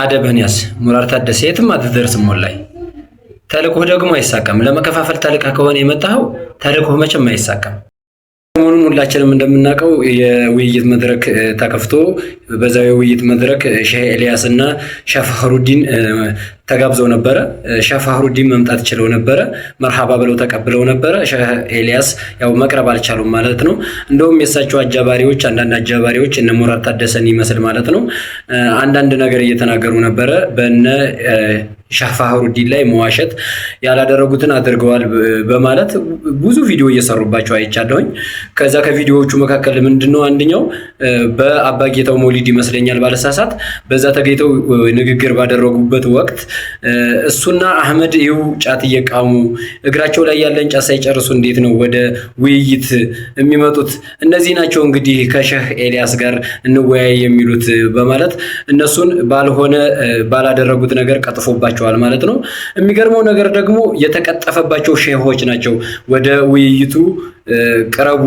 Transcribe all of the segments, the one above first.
አደብህን ያዝ። ሙራድ ታደሰ የትም አትደርስም። ወላሂ ተልእኮህ ደግሞ አይሳካም። ለመከፋፈል ተልእኮህ ከሆነ የመጣኸው ተልእኮህ መቼም አይሳካም። ሰሞኑን ሁላችንም እንደምናውቀው የውይይት መድረክ ተከፍቶ በዛው የውይይት መድረክ ሼህ ኤልያስ እና ሼህ ፈኽሩዲን ተጋብዘው ነበረ። ሼህ ፈኽሩዲን መምጣት ችለው ነበረ፣ መርሃባ ብለው ተቀብለው ነበረ። ሼህ ኤልያስ ያው መቅረብ አልቻሉም ማለት ነው። እንደውም የእሳቸው አጃባሪዎች አንዳንድ አጃባሪዎች እነ ሙራድ ታደሰን ይመስል ማለት ነው አንዳንድ ነገር እየተናገሩ ነበረ። በእነ ሼህ ፈኽሩዲን ላይ መዋሸት ያላደረጉትን አድርገዋል በማለት ብዙ ቪዲዮ እየሰሩባቸው አይቻለሁኝ። ከዛ ከቪዲዮዎቹ መካከል ምንድነው አንደኛው በአባጌታው መውሊድ ይመስለኛል ባለሳሳት በዛ ተገይተው ንግግር ባደረጉበት ወቅት እሱና አህመድ ይው ጫት እየቃሙ እግራቸው ላይ ያለን ጫት ሳይጨርሱ እንዴት ነው ወደ ውይይት የሚመጡት? እነዚህ ናቸው እንግዲህ ከሼህ ኤልያስ ጋር እንወያይ የሚሉት በማለት እነሱን ባልሆነ ባላደረጉት ነገር ቀጥፎባቸዋል ማለት ነው። የሚገርመው ነገር ደግሞ የተቀጠፈባቸው ሼሆች ናቸው ወደ ውይይቱ ቅረቡ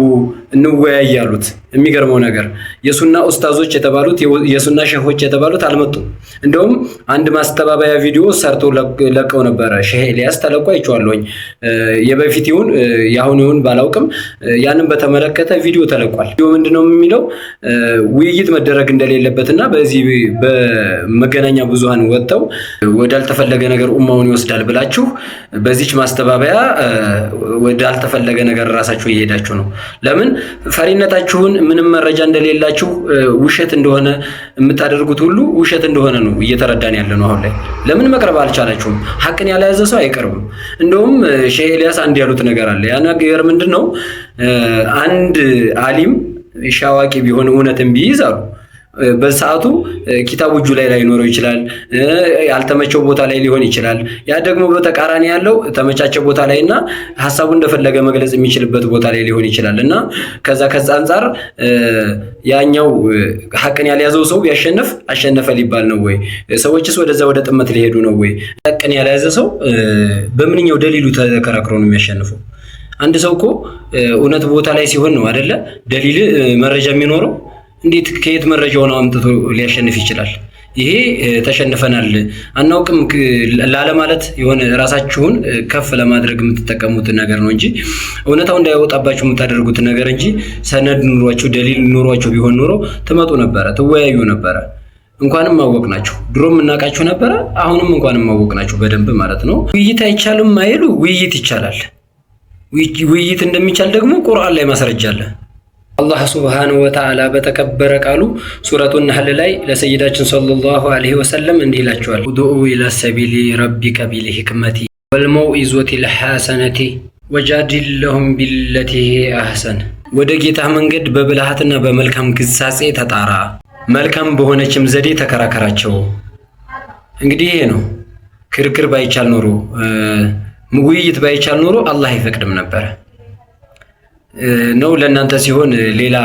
እንወያይ ያሉት። የሚገርመው ነገር የሱና ኡስታዞች የተባሉት የሱና ሼሆች የተባሉት አልመጡም። እንደውም አንድ ማስተባበያ ቪዲዮ ሰርቶ ለቀው ነበረ። ሼህ ኤልያስ ተለቆ አይቼዋለሁኝ። የበፊት ይሁን ያሁን ይሁን ባላውቅም ያንን በተመለከተ ቪዲዮ ተለቋል። ቪዲዮ ምንድነው የሚለው ውይይት መደረግ እንደሌለበትና በዚህ በመገናኛ ብዙሃን ወጥተው ወዳልተፈለገ ነገር ኡማውን ይወስዳል ብላችሁ በዚች ማስተባበያ ወዳልተፈለገ ነገር ራሳችሁ እየሄዳችሁ ነው። ለምን ፈሪነታችሁን ምንም መረጃ እንደሌላችሁ ውሸት እንደሆነ የምታደርጉት ሁሉ ውሸት እንደሆነ ነው እየተረዳን ያለ ነው። አሁን ላይ ለምን መቅረብ አልቻላችሁም? ሐቅን ያልያዘ ሰው አይቀርብም። እንደውም ሼህ ኤልያስ አንድ ያሉት ነገር አለ። ያ ነገር ምንድነው? አንድ አሊም ሻዋቂ ቢሆን እውነትን ቢይዝ አሉ በሰዓቱ ኪታቡ እጁ ላይ ላይኖረው ይችላል፣ ያልተመቸው ቦታ ላይ ሊሆን ይችላል። ያ ደግሞ በተቃራኒ ያለው ተመቻቸ ቦታ ላይና ሐሳቡ እንደፈለገ መግለጽ የሚችልበት ቦታ ላይ ሊሆን ይችላል። እና ከዛ አንፃር ያኛው ሐቅን ያልያዘው ሰው ቢያሸንፍ አሸነፈ ሊባል ነው ወይ? ሰዎችስ ወደዛ ወደ ጥመት ሊሄዱ ነው ወይ? ሐቅን ያልያዘ ሰው በምንኛው ደሊሉ ተከራክሮ ነው የሚያሸንፈው? አንድ ሰው እኮ እውነት ቦታ ላይ ሲሆን ነው አይደለ ደሊል መረጃ የሚኖረው። እንዴት ከየት መረጃውን አምጥቶ ሊያሸንፍ ይችላል? ይሄ ተሸንፈናል አናውቅም ላለማለት የሆነ ራሳችሁን ከፍ ለማድረግ የምትጠቀሙት ነገር ነው እንጂ እውነታው እንዳይወጣባችሁ የምታደርጉት ነገር እንጂ ሰነድ ኑሯችሁ ደሊል ኑሯችሁ ቢሆን ኑሮ ትመጡ ነበረ፣ ትወያዩ ነበረ። እንኳንም ማወቅናችሁ፣ ድሮም እናቃችሁ ነበረ። አሁንም እንኳንም ማወቅናችሁ በደንብ ማለት ነው። ውይይት አይቻልም አይሉ ውይይት ይቻላል። ውይይት እንደሚቻል ደግሞ ቁርአን ላይ ማስረጃ አለ። አላህ ሱብሓነሁ ወተዓላ በተከበረ ቃሉ ሱረቱ ነህል ላይ ለሰይዳችን ሰለላሁ ዐለይሂ ወሰለም እንዲህ ይላቸዋል፣ ኡድዑ ኢላ ሰቢሊ ረቢከ ቢልሂክመቲ ወልመውኢዘቲል ሐሰነቲ ወጃዲልሁም ቢለቲ አህሰን። ወደ ጌታህ መንገድ በብልሃትና በመልካም ግሳጼ ተጣራ፣ መልካም በሆነችም ዘዴ ተከራከራቸው። እንግዲህ ይሄ ነው። ክርክር ባይቻል ኖሮ ውይይት ባይቻል ኖሮ አላህ አይፈቅድም ነበር ነው። ለእናንተ ሲሆን ሌላ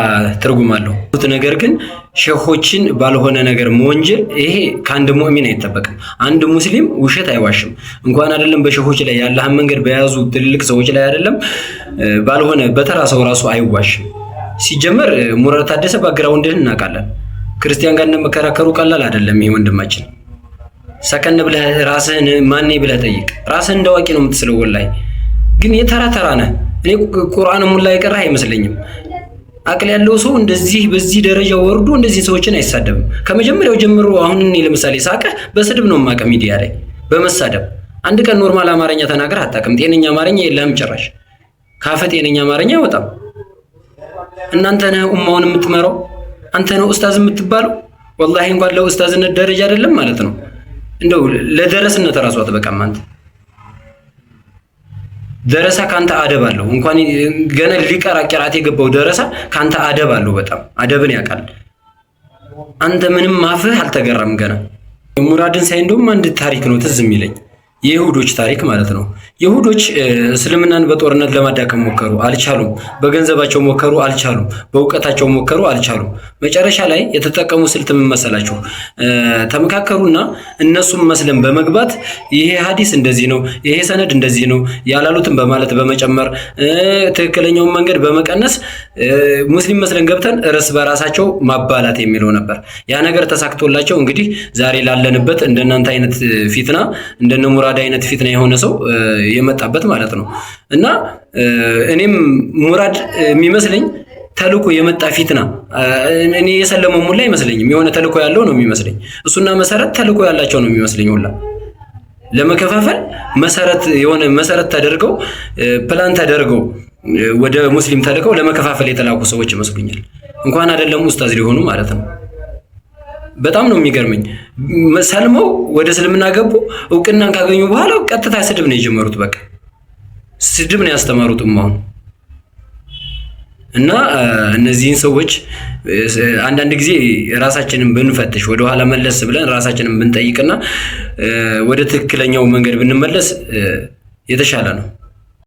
ትርጉም አለው። ነገር ግን ሼኾችን ባልሆነ ነገር መወንጀል ይሄ ከአንድ ሙእሚን አይጠበቅም። አንድ ሙስሊም ውሸት አይዋሽም። እንኳን አይደለም በሼኾች ላይ ያለህን መንገድ በያዙ ትልልቅ ሰዎች ላይ አይደለም ባልሆነ በተራ ሰው ራሱ አይዋሽም። ሲጀመር ሙራድ ታደሰ ባግራውንድህን እናውቃለን። ክርስቲያን ጋር እንደመከራከሩ ቀላል አይደለም። ይሄ ወንድማችን ሰከን ብለህ ራስህን ማን ብለህ ጠይቅ። ራስህን እንዳዋቂ ነው የምትስለው። ወላሂ ግን የተራ ነህ። እኔ ቁርአን ሙላ የቀረህ አይመስለኝም። አቅል ያለው ሰው እንደዚህ በዚህ ደረጃ ወርዶ እንደዚህ ሰዎችን አይሳደብም። ከመጀመሪያው ጀምሮ አሁን እኔ ለምሳሌ ሳቀህ በስድብ ነው ማቀ ሚዲያ ላይ በመሳደብ አንድ ቀን ኖርማል አማርኛ ተናገር አታውቅም። ጤነኛ አማርኛ የለህም ጭራሽ። ካፈ ጤነኛ አማርኛ አይወጣም። እናንተ ነህ ኡማውን የምትመራው፣ አንተ ነህ ኡስታዝ የምትባለው። ወላሂ እንኳን ለኡስታዝነት ደረጃ አይደለም ማለት ነው እንደው ለደረስነት ራሱ አትበቃም አንተ። ደረሳ ካንተ አደብ አለው። እንኳን ገና ሊቀራ ቂራት የገባው ደረሳ ካንተ አደብ አለው። በጣም አደብን ያውቃል። አንተ ምንም ማፍህ አልተገራም ገና። ሙራድን ሳይ እንደውም አንድ ታሪክ ነው ትዝ የሚለኝ። የይሁዶች ታሪክ ማለት ነው። ይሁዶች እስልምናን በጦርነት ለማዳከም ሞከሩ፣ አልቻሉም። በገንዘባቸው ሞከሩ፣ አልቻሉም። በእውቀታቸው ሞከሩ፣ አልቻሉም። መጨረሻ ላይ የተጠቀሙ ስልት ምን መሰላችሁ? ተመካከሩና እነሱም መስለም በመግባት ይሄ ሐዲስ እንደዚህ ነው፣ ይሄ ሰነድ እንደዚህ ነው ያላሉትን በማለት በመጨመር ትክክለኛውን መንገድ በመቀነስ ሙስሊም መስለን ገብተን እርስ በራሳቸው ማባላት የሚለው ነበር። ያ ነገር ተሳክቶላቸው እንግዲህ ዛሬ ላለንበት እንደናንተ አይነት ፊትና እንደነ ሙራድ አይነት ፊትና የሆነ ሰው የመጣበት ማለት ነው። እና እኔም ሙራድ የሚመስለኝ ተልኮ የመጣ ፊትና እኔ የሰለመው ሙላ አይመስለኝም። የሆነ ተልኮ ያለው ነው የሚመስለኝ። እሱና መሰረት ተልኮ ያላቸው ነው የሚመስለኝ ሁላ ለመከፋፈል የሆነ መሰረት ተደርገው ፕላን ተደርገው ወደ ሙስሊም ተልከው ለመከፋፈል የተላኩ ሰዎች ይመስሉኛል። እንኳን አይደለም ኡስታዝ ሊሆኑ ማለት ነው። በጣም ነው የሚገርመኝ። ሰልመው ወደ እስልምና ገቡ። እውቅናን ካገኙ በኋላ ቀጥታ ስድብ ነው የጀመሩት። በቃ ስድብ ነው ያስተማሩት አሁን። እና እነዚህን ሰዎች አንዳንድ ጊዜ ራሳችንን ብንፈትሽ ወደኋላ መለስ ብለን ራሳችንን ብንጠይቅና ወደ ትክክለኛው መንገድ ብንመለስ የተሻለ ነው።